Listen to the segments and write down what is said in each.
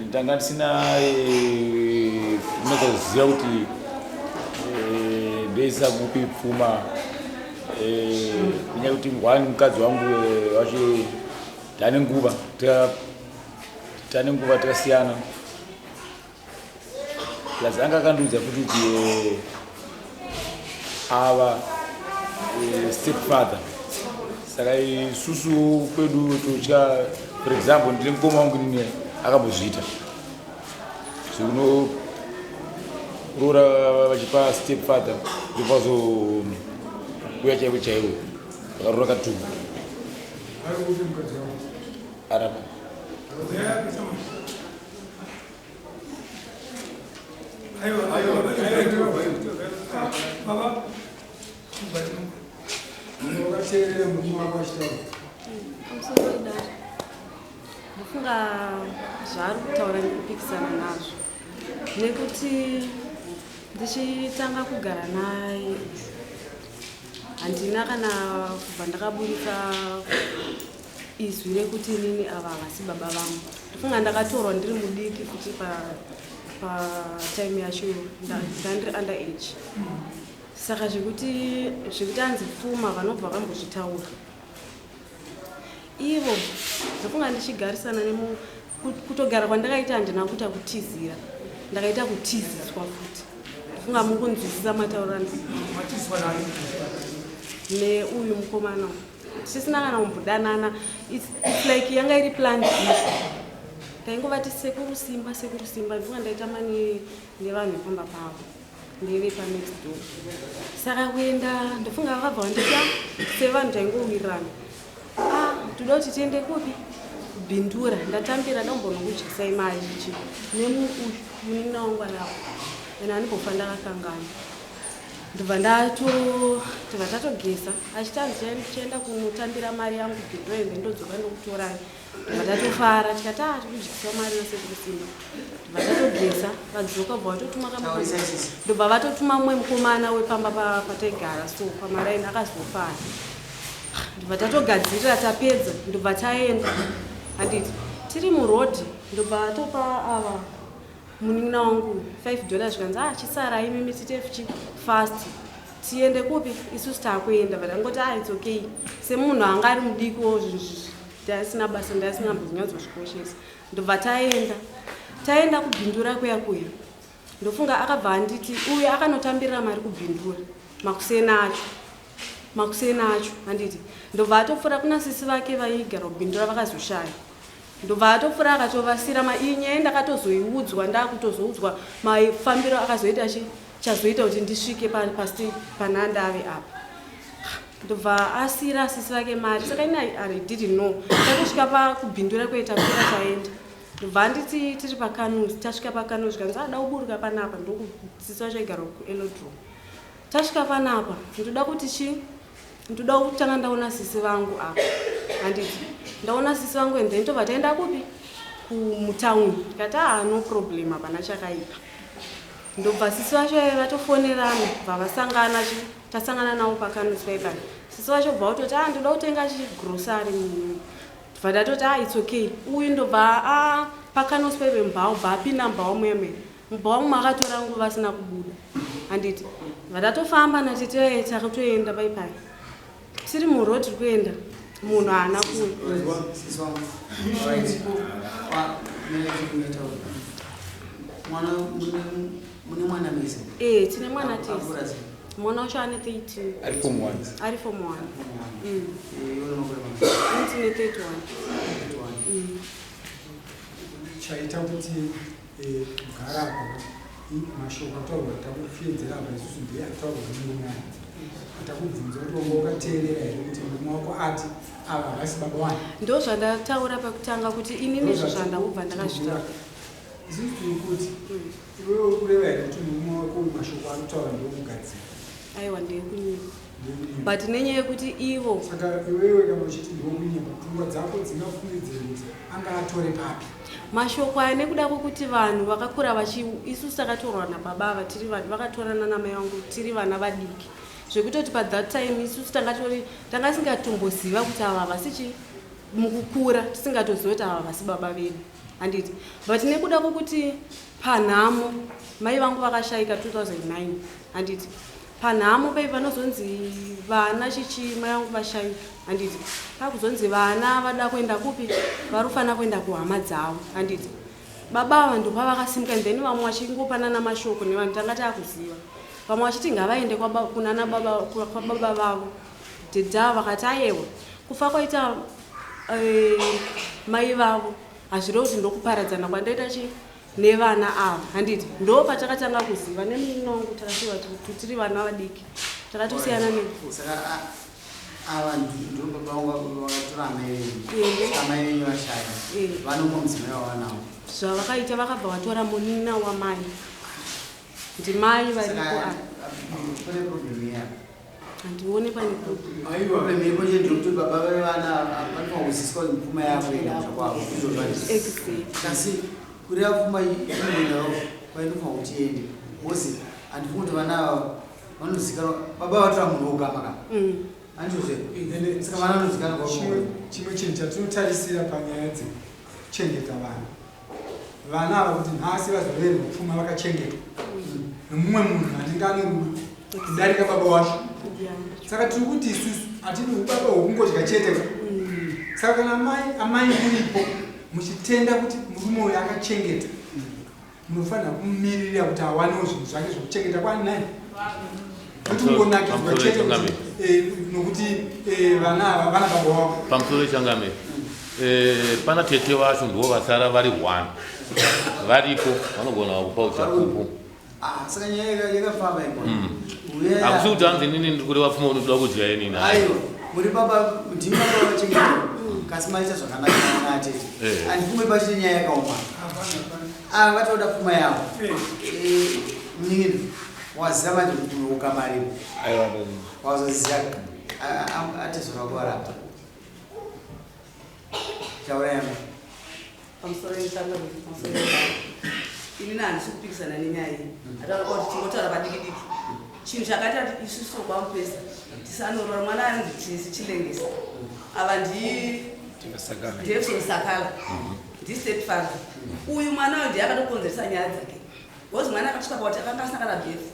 ndanga tisina unozoziva kuti ndoisa kupi pfuma kunyanya kuti ngwani mukadzi wangu wacho tane nguva takasiyana plus anga akandiudza futi kuti ava stepfather saka isusu kwedu totya for example ndine mukoma wangu nine akambozviita zvino rora vachipa stepfather ndopazouya chaivo chaivo vakarora katumbu arapa ndofunga zvaari kutaura nekupikisana nazvo nekuti ndichitanga kugara naye handina kana kubva ndakaburika izwi rekuti inini ava havasi baba vangu. Ndofunga ndakatorwa ndiri mudiki kuti patime yacho ndandiri under age. Saka zvekuti hanzi pfuma vanobva vambozvitaura ivo ndofunga ndichigarisana kutogara kwandakaita handina kuita kutizira, ndakaita kutiziswa futi. Ndofunga mukunzwisisa mataurano neuyu mukomana tisina kana kumbodanana. It's like yanga iri planned issue. Taingova ti sekuru simba ndofunga ndaitama nevanhu vepamba pavo ndeve next door. Saka kuenda ndofunga vakabva vandita sevanhu taingowirirana, toda kuti tiende kupi kubhindura. Ndatambira dambono kudyisai mari ichi nemunina wangu alapo ena handimbofa ndakakangana. Ndobva tatogesa achitanzi tichienda kunotambira mari yangu bhindura ndodzoka ndokutorai. Ndobva tatofara tikati tikudyisa mari yasekuru simba. Ndobva tatogesa vadzoka bva vatotuma kamukomana. Ndobva vatotuma mumwe mukomana wepamba pataigara so pamaraini akazofara. Ndobva tatogadzirira tapedza ndobva taenda handiti tiri murodhi. Ndobva atopa ava munin'ina wangu $5 zvikanzi chisara imimi tite fast tiende kupi isusu taakuenda. Vandangoti it's okay semunhu anga ari mudiko ndasina basa ndasina mbozvinyatsozvikoshesa. Ndobva taenda kubhindura kuya ndofunga akabva anditi uye akanotambirira mari kubhindura makuseni acho handiti. Ndobva atofura kuna sisi vake vaigara kubhindura vakazoshaya. Ndobva atofura akatovasira mainye ndakatozoiudzwa ndakutozoudzwa mafambiro akazoita chazoita kuti ndisvike panhandave apa. Ndobva asira sisi vake mari saka ina I didn't know. Takasvika pakubhindura kwetapera taenda. Ndobva anditi tiri pakanuzi tasvika pakanuzi zvikanzi da uburuka panapa ndokusisi vacho igara kuelodrom. Tasvika panapa ndoda kutanga ndaona sisi vangu apa handiti ndaona sisi vangu and then tobva taenda kupi kumutauni tikati no problem hapana chakaipa. Ndobva sisi vacho vatofonerana bva tasangana navo pakanuzi paipai. Sisi vacho bva utoti ndoda kutenga chigrosari munhu. Bva ndatoti it's okay. Uyu ndobva pakanuzi paipai mbao bva apinda mbao mwemwe mbao makatora nguva asina kubuda handiti. Bva ndatofamba natete takutoenda paipai tiri murodhi kuenda munhu haana tine mwana tese. Mwana wacho ane 13 ari form 1 tine 31 chaita kuti garako mashoko ataurwa takufedzera apa isusu ndiye ataurwa nemunyaya atakubvunza kuti wanga wakateerera here kuti murume wako ati ava havasi baba wani. Ndo zvandataura pakutanga kuti inini izvo zvandakubva ndakazvitaura. Isusu tiri kuti iwewe uri kureva here kuti murume wako mashoko anotaura ndeomugadzira. Aiwa ndekunyika but nenyaya yekuti ivo saka iwewe kana uchiti ndeokunyika pfungwa dzako dzingafungidzira kuti anga atore papi mashoko aya nekuda kwokuti vanhu vakakura isusu takatorwa nababa tiri vanhu vakatorana namai vangu tiri vana vadiki zvekutoti that time isusu tanga tisingatomboziva kuti ava vasichi mukukura tisingatoziva kuti ava vasi baba vedu. handiti. But nekuda kwokuti panhamo mai vangu vakashayika 2009 handiti. Panhamo pai vanozonzi vana chichi mai vangu vashayika handiti. Pakuzonzi vana vada kuenda kupi varufana kuenda kuhama dzavo handiti. Baba vantu pavakasimuka then vamwe vachingopanana mashoko nevanhu tanga takuziva. Vamwe vachiti ngavaende kunana baba vavo. Dhedha vakati ayewa kufa kwaita mai vavo hazviro kuti ndokuparadzana kwandaita chi nevana ava handiti. Ndo patakatanga kuziva nemunhu wangu takasiva kuti tiri vana vadiki takatosiyana saka avantu ndo baba vangu vakatora amai venyu vashaya vanopa mudzimai wavanawo zvavakaita vakabva vatora munina wamai ndimai varipo ava kune problem yayo handione pane problem iripo chete ndekuti baba vevana vanofanira kuziswa mipfuma yavo ikamusha kwavo kasi kureva pfuma imonao kwainofanira kuti iende bcause handifunga kuti vana ava vanozikanwa baba vatora munhu wogamaka andizvo saka vana vanozikanwa chimwe chinhu chatinotarisira panyaya dzekuchengeta vana ava kuti nhasi vazovererwa pfuma vakachengetwa nemumwe munhu anenge ane rudo kudarika baba wacho. Saka tiri kuti isusu hatini ubaba hwokungodya chete. Saka kana amai muripo muchitenda kuti murume uyu akachengeta munofanira kumumirira kuti awanewo zvinhu zvake zvokuchengeta kwani naye kuti ungonakidzwa chete nokuti vana ava vana baba wavo. Pamusoro Changame pana tete vacho ndo vasara vari 1 varipo vanogona kupa uchapupu. Saka nyaya yakafamba akusi kuti hanzi inini ndiri kureva pfuma unotoda kudya inini. Aiwa muri baba ndimi baba vachengeta kasi maita zvakanaka vana atete handifumwe pachine nyaya yakaoma vatoda pfuma yavo munin'ina waziva manje kuti unokamaripo wazoziva atezvavakuvarapa taura yangu pamusoro inini handisi kupikisana nenyaya iyi ataaa kuti tingotaura padiki chinhu chakaita kuti isusu kwamupesa tisanorora mwana anitisi chilengesa ava ndiyefson sakala ndistepfather uyu mwana uyu ndiye akatokonzeresa nyaya dzake bcause mwana akatosvika pakuti akanga asakana beth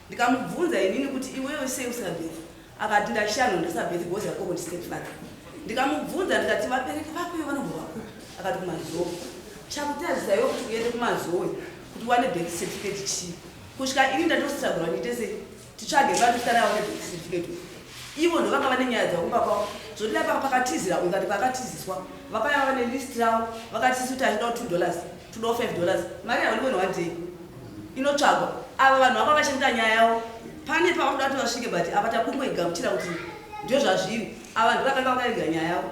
ndikamubvunza inini kuti iwewe sei usina beth akati ndashanho ndasa beth bcause akoko ndistepfather ndikamubvunza ndikati vabereki vako ivo vanobva vakupi akati kumazowe chakutadzisa iwe kuti uende kumazowe kuti uwane birth certificate chii kusvika ini ndatositagura nditese titsvage vatisana yaone birth certificate ivo ndo vanga vane nyaya dzakupa kwavo zvotida pakatizira ukati pakatiziswa vakaya vane list ravo vakatisi kuti achida $2 todawo $5 mari yavo ndivone one day inotsvagwa ava vanhu vaka vachengeta nyaya yavo pane pavakuda kuti vasvike but apa takungoigamuchira kuti ndio zvazviri ava ndo vakanga vakaiga nyaya yavo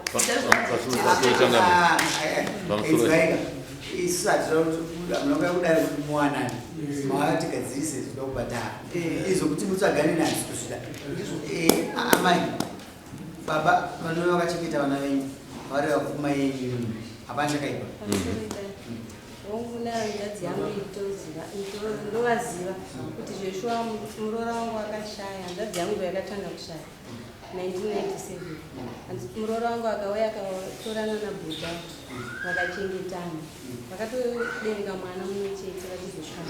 isu hatinokuda kudari kuti muwanani mavatigadzirisa zvinoda kubhadhara izvo kuti mutsvagane nani kusvika amai baba vanove vakachengeta vana venyu vari vapfuma yenyu hapana chakaipa wangu naangadzi yangu ndovaziva kuti zveshuwa muroora wangu akashaya hanzvadzi yangu ndo yakatanga kushaya 1997 muroora wangu akauya akatorana nabhuda vakachengetana vakatobereka mwana mumwe chete vachizosvika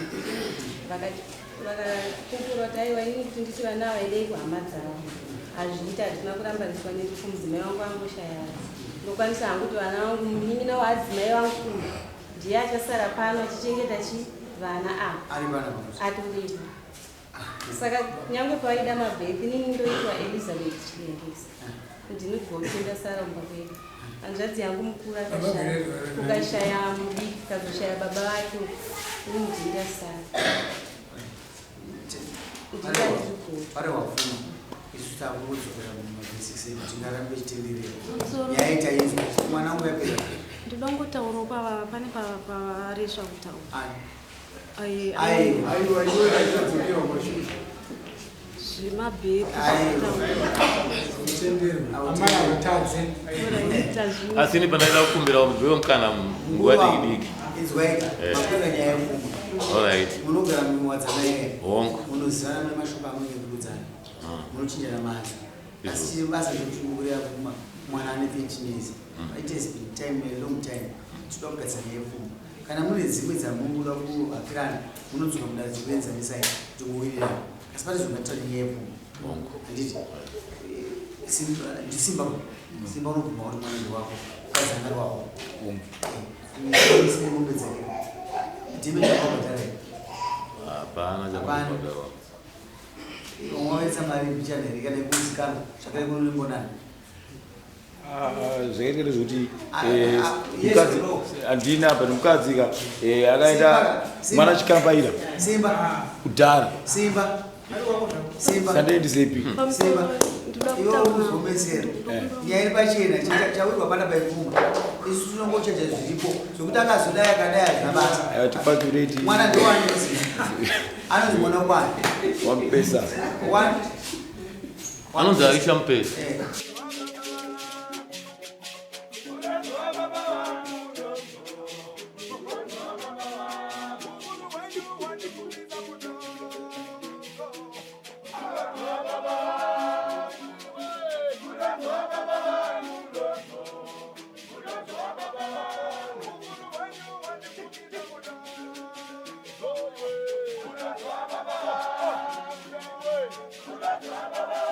vakakupura kuti aiwa ini kuti nditi vana vaidei kuhama dzavo hazviita hatina kuramba ndifanirisi mudzimai wangu angoshaya ndokwanisa hangu kuti vana vangu munin'ina waadzimai vangu ndiye achasara pano achichengeta vana ava atoripo. Saka nyange paida mabhepi nini ndoitwa Elizabeth Chilengesa ndinogotenda sara mumba kwedu hanzvadzi yangu mukuru akashaya ukashaya mudiki kazoshaya baba vake ndinodinda sara pare wafuma isu takuzoera mumabhisisi tingarambe chitenderera yaita izvo mwana wangu yapera ndoda ngotaurawo pane pavaresva kutaura asini panaida kukumbira mubvewo mukana nguva diki munogara muwadzana here hongo munozivana mune mashoko amunenge kududzana munochinjana mazi asi basa zvekuchungurira kuma mwana ane 13 years. It has been time, a long time. Tinoda kugadzira yepfuma. Kana mune dzimwe dzamunoda kuhakirana munodzoka muda dzekuenzanisa tokuwirirana. Asi pane zvinotaura yepfuma. Handiti ndisimba unobvuma kuti mwana wako ukazanga wako. Sine mombe dzake. Ndime ndakabhadhara. Hapana chakabhadhara. Ungawaisa mari mbichana kana kuzikanwa zvakare kunombonana. Zvakaita kuti mukadzi andina but mukadzi akaenda mwana chikambaira Simba kudhara Simba sandendi sepi Simba iwo kuvhomesera nyaya iri pachena chawirwa pana paipfuma isu tinongochacha zviripo zvokuti akazodai akadai hazina basa tipakureti mwana ndoanozi anonzi mwana kwani wamupesa anonzi aisha mpesa. Baba,